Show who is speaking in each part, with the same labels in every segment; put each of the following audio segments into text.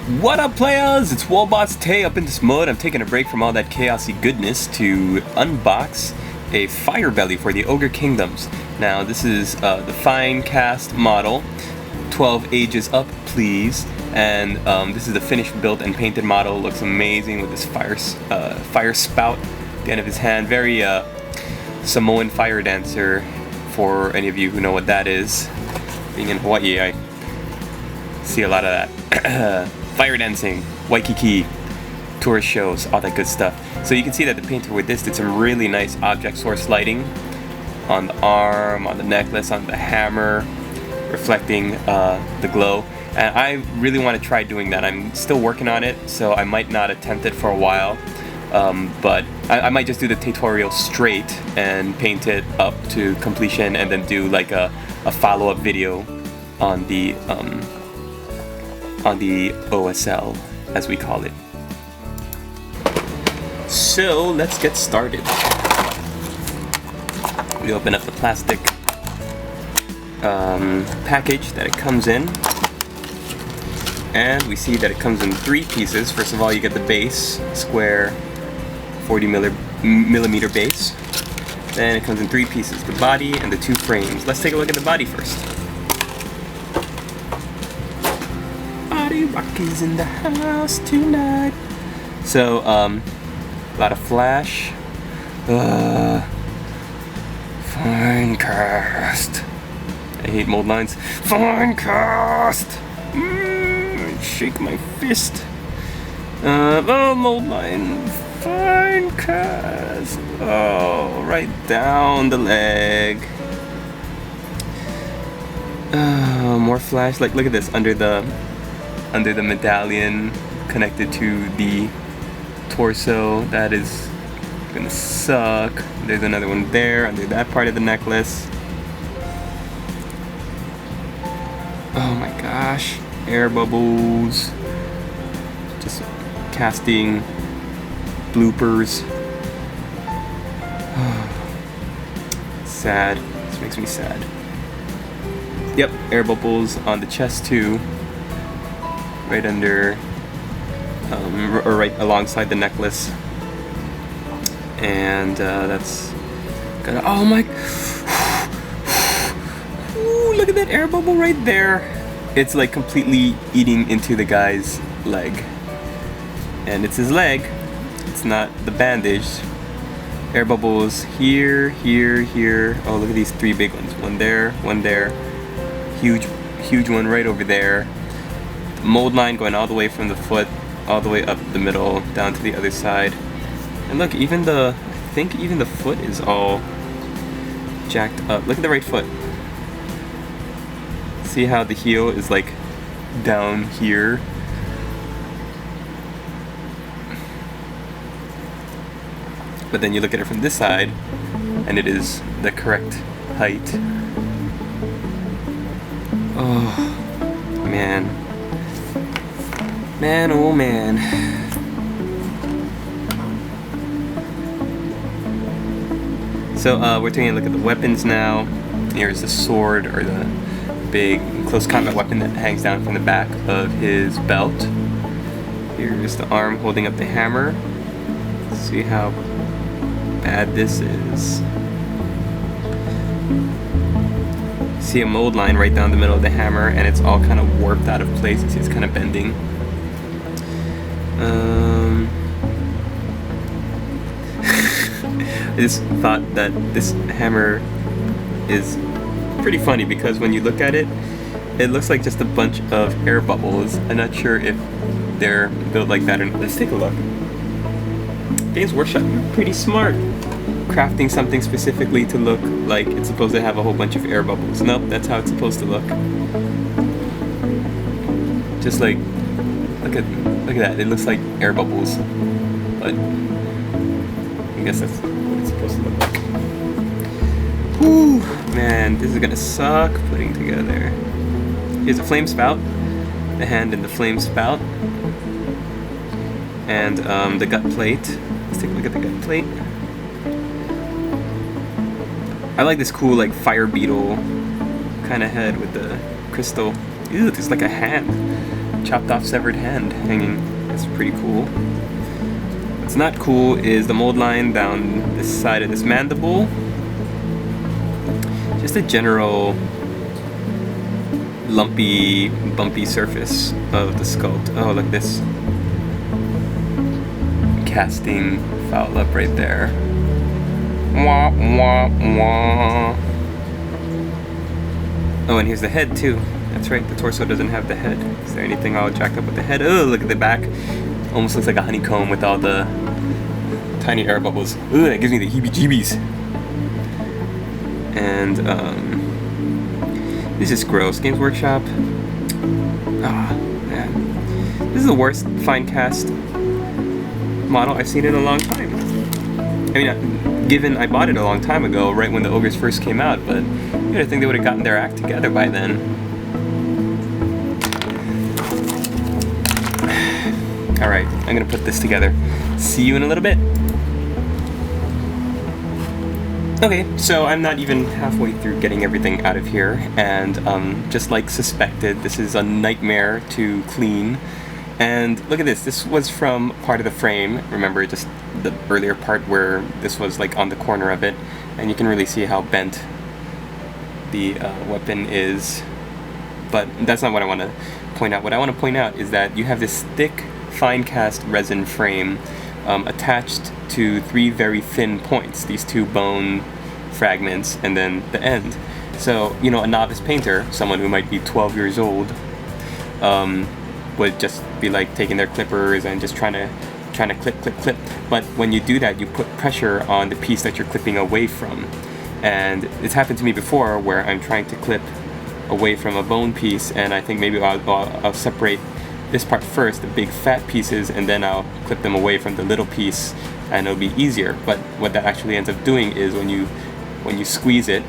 Speaker 1: What up, players? It's Wallbots Tay up in this mode. I'm taking a break from all that chaosy goodness to unbox a Firebelly for the Ogre Kingdoms. Now, this is the fine cast model, 12 ages up, please. And this is the finished built and painted model. Looks amazing with this fire spout at the end of his hand. Very Samoan fire dancer, for any of you who know what that is. Being in Hawaii, I see a lot of that. Fire dancing, Waikiki, tourist shows, all that good stuff. So you can see that the painter with this did some really nice object source lighting on the arm, on the necklace, on the hammer, reflecting the glow. And I really want to try doing that. I'm still working on it, so I might not attempt it for a while. But I might just do the tutorial straight and paint it up to completion and then do like a follow-up video on the OSL, as we call it. So let's get started. We open up the plastic package that it comes in, and we see that it comes in 3 pieces. First of all, you get the base, square 40 millimeter base. Then it comes in 3 pieces, the body and the 2 frames. Let's take a look at the body first. Rocky's in the house tonight. So, a lot of flash. Fine cast. I hate mold lines. Fine cast. Shake my fist. Oh, mold line. Fine cast. Oh, right down the leg. More flash. Like, look at this under the medallion connected to the torso. That is gonna suck. There's another one there under that part of the necklace. Oh my gosh, air bubbles. Just casting bloopers. Sad. This makes me sad. Yep, air bubbles on the chest too. Right under, or right alongside the necklace, and that's gonna. Oh my! Ooh, look at that air bubble right there. It's like completely eating into the guy's leg, and it's his leg. It's not the bandage. Air bubbles here, here, here. Oh, look at these 3 big ones. One there, one there. Huge one right over there. Mold line going all the way from the foot, all the way up the middle, down to the other side. And look, I think even the foot is all jacked up. Look at the right foot. See how the heel is like down here? But then you look at it from this side, and it is the correct height. Oh, man. Man, oh man. So we're taking a look at the weapons now. Here's the sword, or the big close combat weapon that hangs down from the back of his belt. Here's the arm holding up the hammer. Let's see how bad this is. See a mold line right down the middle of the hammer, and it's all kind of warped out of place. See, it's kind of bending. I just thought that this hammer is pretty funny because when you look at it, it looks like just a bunch of air bubbles. I'm not sure if they're built like that or not. Let's take a look. Games Workshop, pretty smart. Crafting something specifically to look like it's supposed to have a whole bunch of air bubbles. Nope, that's how it's supposed to look. Just like, look at that. It looks like air bubbles, but I guess that's what it's supposed to look like. Whew, man, this is gonna suck putting together. Here's a flame spout, the hand in the flame spout, and the gut plate. Let's take a look at the gut plate. I like this cool like fire beetle kind of head with the crystal. Ew, there's like a hand. chopped off severed hand hanging. That's pretty cool. What's not cool is the mold line down this side of this mandible. Just a general lumpy, bumpy surface of the sculpt. Oh, look at this casting foul up right there. Wah, wah, wah. Oh, and here's the head too. That's right, the torso doesn't have the head. Is there anything all jacked up with the head? Oh, look at the back. Almost looks like a honeycomb with all the tiny air bubbles. Ooh, that gives me the heebie-jeebies. And, this is gross. Games Workshop. Ah, man. This is the worst fine cast model I've seen in a long time. I mean, given I bought it a long time ago, right when the Ogres first came out, but you'd think they would have gotten their act together by then. Alright, I'm gonna put this together. See you in a little bit. Okay, so I'm not even halfway through getting everything out of here, and just like suspected, this is a nightmare to clean. And look at this, this was from part of the frame, remember just the earlier part where this was like on the corner of it, and you can really see how bent the weapon is. But that's not what I want to point out. What I want to point out is that you have this thick, fine cast resin frame attached to 3 very thin points, these 2 bone fragments, and then the end. So, you know, a novice painter, someone who might be 12 years old, would just be like taking their clippers and just trying to clip. But when you do that, you put pressure on the piece that you're clipping away from. And it's happened to me before where I'm trying to clip away from a bone piece, and I think maybe I'll separate this part first, the big fat pieces, and then I'll clip them away from the little piece, and it'll be easier. But what that actually ends up doing is when you squeeze it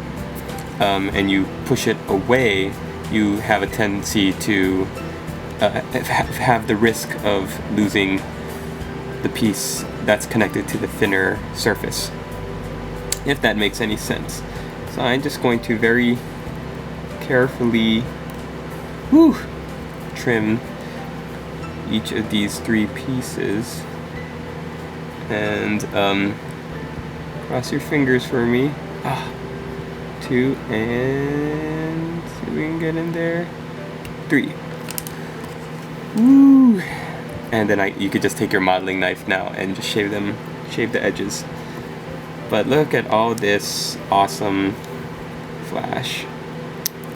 Speaker 1: and you push it away, you have a tendency to have the risk of losing the piece that's connected to the thinner surface, if that makes any sense. So I'm just going to very carefully trim each of these 3 pieces, and cross your fingers for me. 2, and see if we can get in there. 3. Woo! And then you could just take your modeling knife now and just shave the edges. But look at all this awesome flash.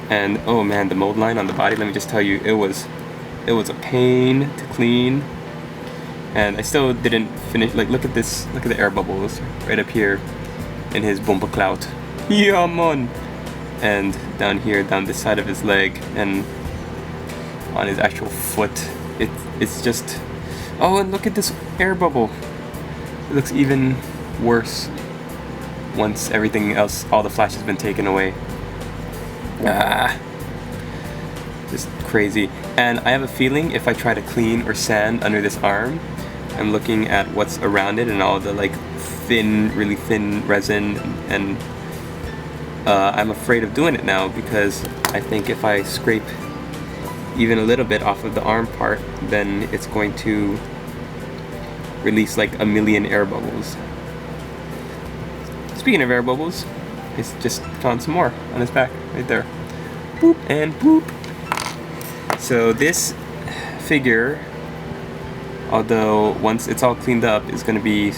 Speaker 1: And oh man, the mold line on the body, let me just tell you, it was a pain to clean. And I still didn't finish. Like, look at this, look at the air bubbles right up here in his bumper clout. Yeah, man! And down here, down this side of his leg, and on his actual foot. It's just, oh, and look at this air bubble. It looks even worse once everything else, all the flash has been taken away. Just crazy. And I have a feeling if I try to clean or sand under this arm, I'm looking at what's around it and all the like thin, really thin resin, and I'm afraid of doing it now because I think if I scrape even a little bit off of the arm part, then it's going to release like a million air bubbles. Speaking of air bubbles, I just found some more on his back, right there. Boop and boop. So this figure, although once it's all cleaned up, is going to be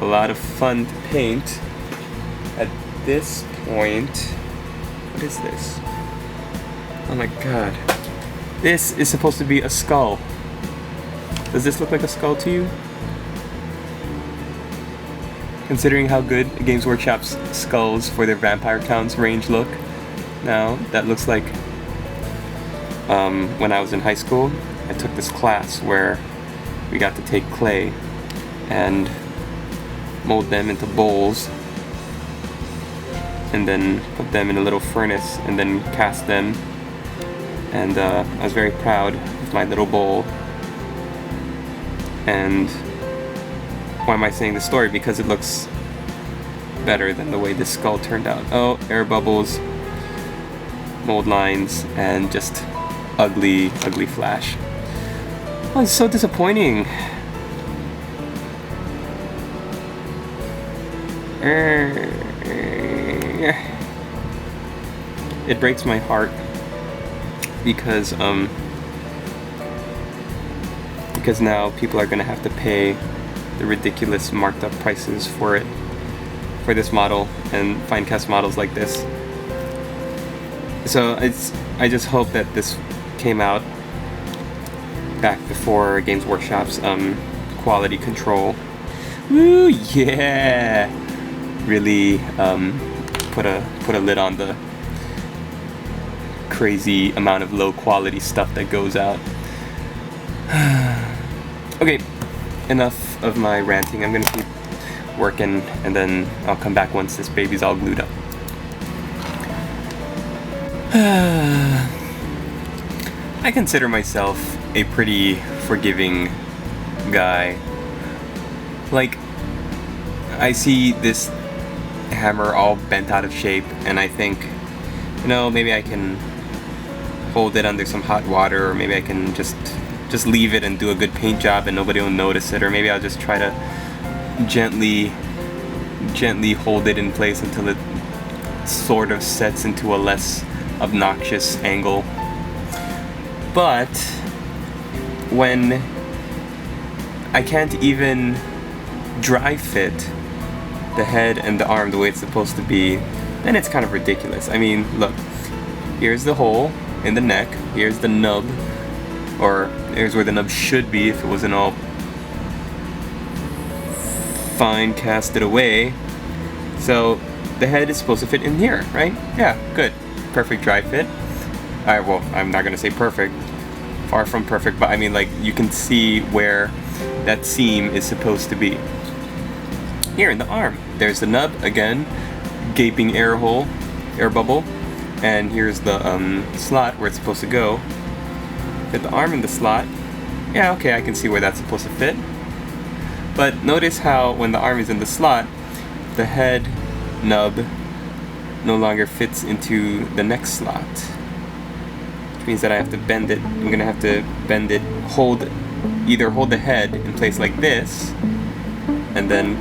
Speaker 1: a lot of fun to paint. At this point, what is this? Oh my god. This is supposed to be a skull. Does this look like a skull to you? Considering how good Games Workshop's skulls for their vampire counts range look, now that looks like when I was in high school, I took this class where we got to take clay and mold them into bowls and then put them in a little furnace and then cast them. And I was very proud of my little bowl. And why am I saying this story? Because it looks better than the way this skull turned out. Oh, air bubbles, mold lines, and just ugly, ugly flash. Oh, it's so disappointing. It breaks my heart because now people are gonna have to pay the ridiculous marked up prices for this model and find cast models like this. So I just hope that this came out back before Games Workshop's quality control. Woo, yeah! Really put a lid on the crazy amount of low quality stuff that goes out. Okay, enough of my ranting. I'm gonna keep working and then I'll come back once this baby's all glued up. I consider myself a pretty forgiving guy. Like, I see this hammer all bent out of shape and I think, you know, maybe I can hold it under some hot water, or maybe I can just leave it and do a good paint job and nobody will notice it, or maybe I'll just try to gently hold it in place until it sort of sets into a less obnoxious angle. But when I can't even dry fit the head and the arm the way it's supposed to be, then it's kind of ridiculous. I mean, look, here's the hole in the neck, here's the nub, or here's where the nub should be if it wasn't all fine casted away. So the head is supposed to fit in here, right? Yeah, good. Perfect dry fit. Alright, well, I'm not gonna say perfect. Far from perfect, but I mean, like, you can see where that seam is supposed to be. Here in the arm, there's the nub again, gaping air hole, air bubble, and here's the slot where it's supposed to go. Fit the arm in the slot. Yeah, okay, I can see where that's supposed to fit. But notice how when the arm is in the slot, the head nub no longer fits into the next slot. Which means that I have to bend it. I'm gonna have to bend it, either hold the head in place like this, and then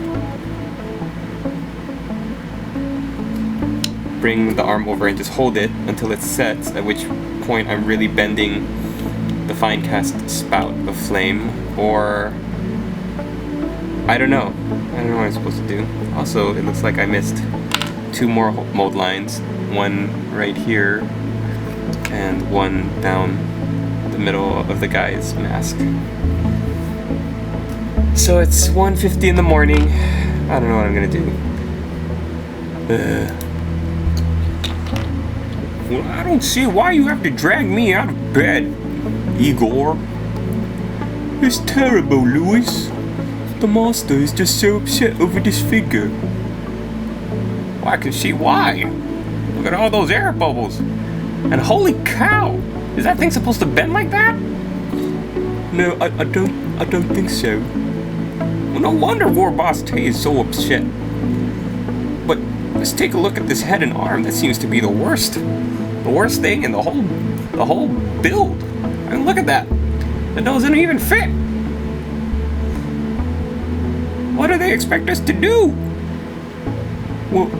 Speaker 1: bring the arm over and just hold it until it sets, at which point I'm really bending the fine cast spout of flame, or I don't know what I'm supposed to do. Also, it looks like I missed 2 more mold lines, one right here and one down the middle of the guy's mask. So it's 1:50 in the morning. I don't know what I'm gonna do. Well, I don't see why you have to drag me out of bed, Igor. It's terrible, Louis. The master is just so upset over this figure. Well, I can see why. Look at all those air bubbles. And holy cow! Is that thing supposed to bend like that? No, I don't think so. Well, no wonder War Boss Tay is so upset. But let's take a look at this head and arm. That seems to be the worst thing in the whole build. I mean, look at that. It doesn't even fit. What do they expect us to do? Well,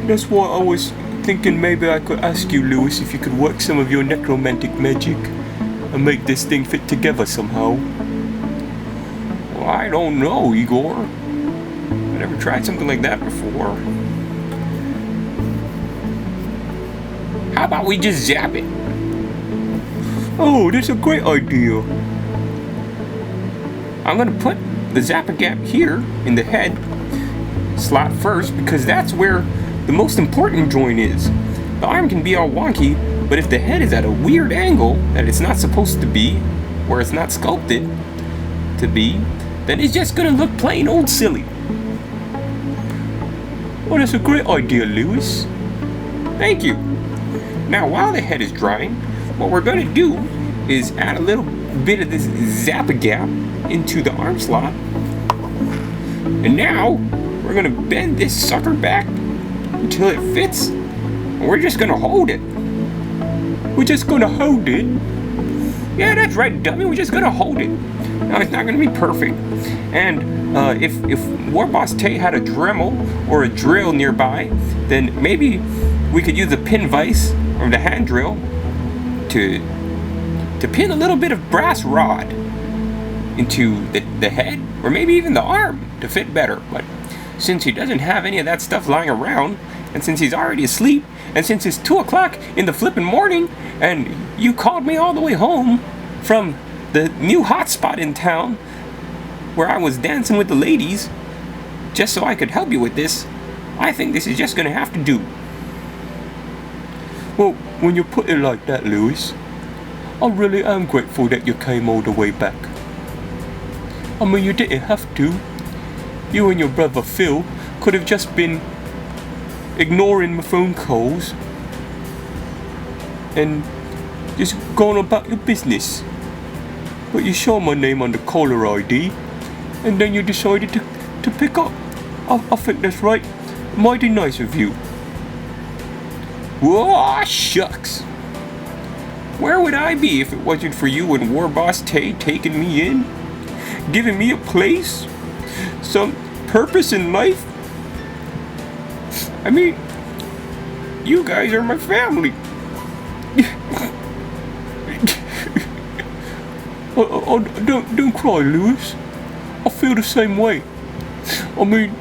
Speaker 1: that's why I was thinking maybe I could ask you, Louis, if you could work some of your necromantic magic and make this thing fit together somehow. Well, I don't know, Igor. I never tried something like that before. How about we just zap it? Oh, that's a great idea. I'm gonna put the zapper gap here in the head slot first, because that's where the most important joint is. The arm can be all wonky, but if the head is at a weird angle that it's not supposed to be, where it's not sculpted to be, then it's just gonna look plain old silly. Oh, that's a great idea, Louis. Thank you. Now, while the head is drying, what we're gonna do is add a little bit of this zapper gap into the arm slot. And now, we're gonna bend this sucker back until it fits, and we're just gonna hold it. We're just gonna hold it? Yeah, that's right, dummy. We're just gonna hold it. No, it's not gonna be perfect. And if War Boss Tay had a Dremel or a drill nearby, then maybe we could use the pin vise or the hand drill to pin a little bit of brass rod into the head, or maybe even the arm to fit better. But since he doesn't have any of that stuff lying around, and since he's already asleep, and since it's 2 o'clock in the flippin' morning, and you called me all the way home from the new hotspot in town where I was dancing with the ladies just so I could help you with this, I think this is just gonna have to do. Well, when you put it like that, Lewis, I really am grateful that you came all the way back. I mean, you didn't have to. You and your brother Phil could have just been ignoring my phone calls and just gone about your business. But you saw my name on the caller ID, and then you decided to pick up. I think that's right. Mighty nice of you. Whoa, shucks. Where would I be if it wasn't for you and War Boss Tay taking me in? Giving me a place? Some purpose in life? I mean, you guys are my family. Don't cry, Lewis. I feel the same way. I mean,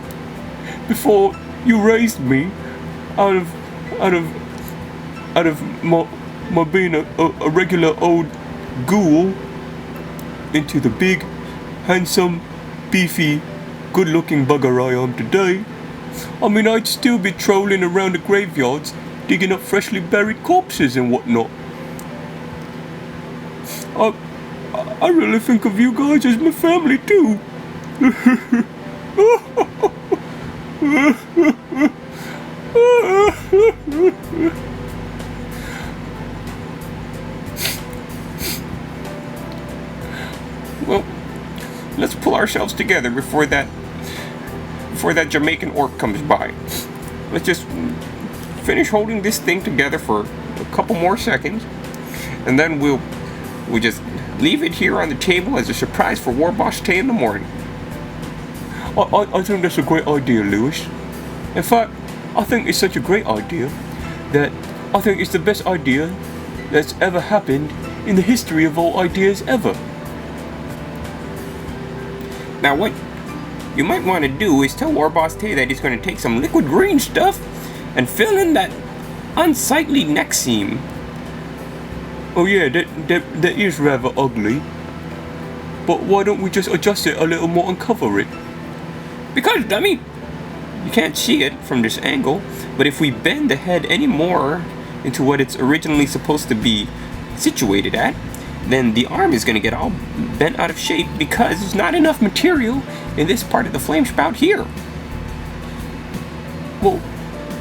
Speaker 1: before you raised me out of my being a regular old ghoul into the big, handsome, beefy, good-looking bugger I am today, I mean, I'd still be trolling around the graveyards, digging up freshly buried corpses and whatnot. I really think of you guys as my family too. Well, let's pull ourselves together before that Jamaican orc comes by. Let's just finish holding this thing together for a couple more seconds, and then we'll just leave it here on the table as a surprise for War Boss Tay in the morning. I think that's a great idea, Lewis. In fact, I think it's such a great idea that I think it's the best idea that's ever happened in the history of all ideas ever. Now what you might want to do is tell War Boss Tay that he's going to take some liquid green stuff and fill in that unsightly neck seam. Oh yeah, that is rather ugly. But why don't we just adjust it a little more and cover it? Because, dummy, you can't see it from this angle, but if we bend the head any more into what it's originally supposed to be situated at, then the arm is going to get all bent out of shape because there's not enough material in this part of the flame spout here. Well,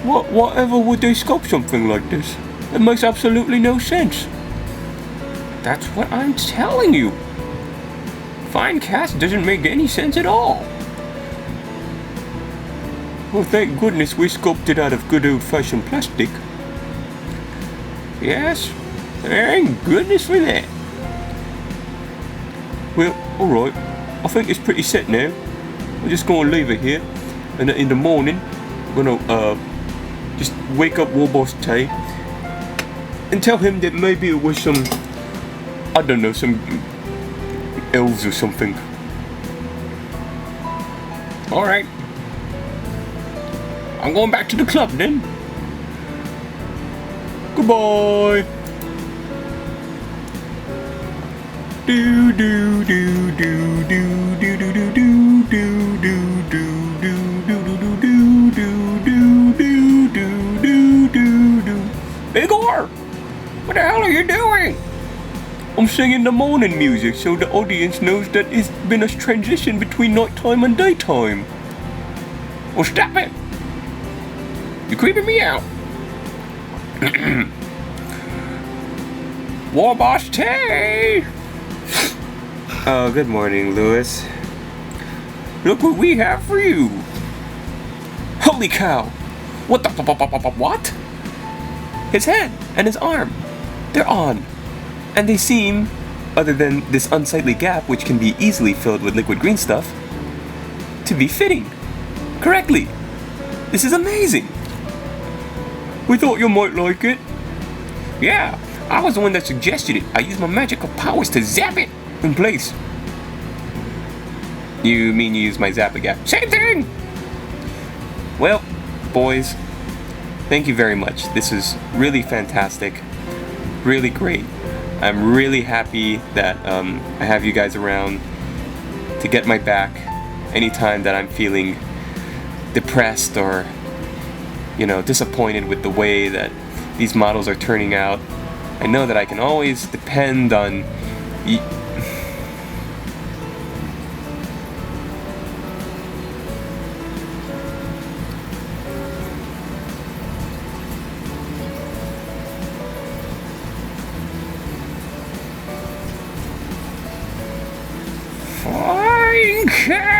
Speaker 1: whatever would they sculpt something like this? It makes absolutely no sense. That's what I'm telling you. Fine cast doesn't make any sense at all. Well, thank goodness we sculpted out of good old-fashioned plastic. Yes, thank goodness for that. Well, alright, I think it's pretty set now. I'm just going to leave it here, and in the morning, I'm going to just wake up War Boss Tay and tell him that maybe it was some, I don't know, some elves or something. Alright. I'm going back to the club then. Goodbye. Do do do do do do do do do do do do do. Big Or, what the hell are you doing? I'm singing the morning music so the audience knows that it's been a transition between nighttime and daytime. Well, stop it! You're creeping me out. War Boss Tay! Good morning, Lewis. Look what we have for you. Holy cow! What the what? His head and his arm, they're on. And they seem other than this unsightly gap, which can be easily filled with liquid green stuff, to be fitting correctly. This is amazing. We thought you might like it. Yeah, I was the one that suggested it. I used my magical powers to zap it in place. You mean you used my zap gap? Same thing! Well, boys, thank you very much. This is really fantastic. Really great. I'm really happy that I have you guys around to get my back anytime that I'm feeling depressed or, you know, disappointed with the way that these models are turning out. I know that I can always depend on Finecast!